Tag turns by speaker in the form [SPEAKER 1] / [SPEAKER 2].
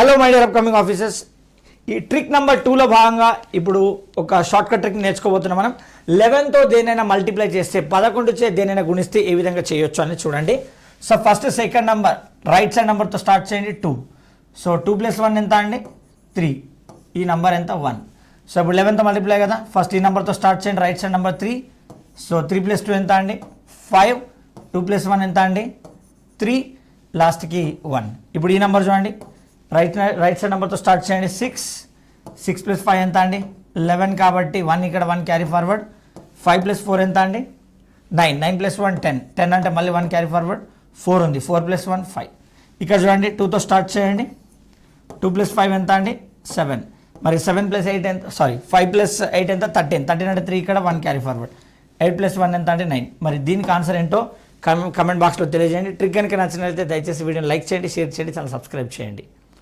[SPEAKER 1] Hello my dear upcoming officers, ఈ trick number 2లో భాగంగా ఇప్పుడు ఒక షార్ట్ కట్ ట్రిక్ నేర్చుకోబోతున్నాం. మనం 11తో దేనైనా మల్టిప్లై చేస్తే 11 చే దేనైనా గుణిస్తే ఏ విధంగా చేయొచ్చు అని చూడండి. So first second number right side నెంబర్తో స్టార్ట్ చేయండి 2. సో 2 + 1 ఎంత అండి 3. ఈ నెంబర్ ఎంత 1. సో ఇప్పుడు 11తో మల్టిప్లై కదా, ఫస్ట్ ఈ నెంబర్తో స్టార్ట్ చేయండి రైట్ సైడ్ నెంబర్ 3. సో 3 + 2 ఎంత అండి 5. 2 + 1 ఎంత అండి 3, లాస్ట్కి 1. ఇప్పుడు ఈ నెంబర్ చూడండి రైట్ సైడ్ నెంబర్తో స్టార్ట్ చేయండి 6. 6 + 5 ఎంత అండి 11 కాబట్టి 1 ఇక్కడ 1 క్యారీ ఫార్వర్డ్. 5 + 4 ఎంత అండి 9. 9 + 1 10. 10 అంటే మళ్ళీ 1 క్యారీ ఫార్వర్డ్. 4 ఉంది. 4 + 1 5. ఇక్కడ చూడండి 2తో స్టార్ట్ చేయండి. 2 + 5 ఎంత అండి 7. మరి 7 + 8 ఎంత, సారీ 5 + 8 ఎంత 13. 13 అంటే 3 ఇక్కడ 1 క్యారీ ఫార్వర్డ్. 8 + 1 ఎంత అంటే 9. మరి దీనికి ఆన్సర్ ఏంటో కమెంట్ బాక్స్లో తెలియజేయండి. ట్రిక్ కనుక నచ్చినట్లయితే దయచేసి వీడియోని లైక్ చేయండి, షేర్ చేయండి, ఛానల్ సబ్స్క్రైబ్ చేయండి.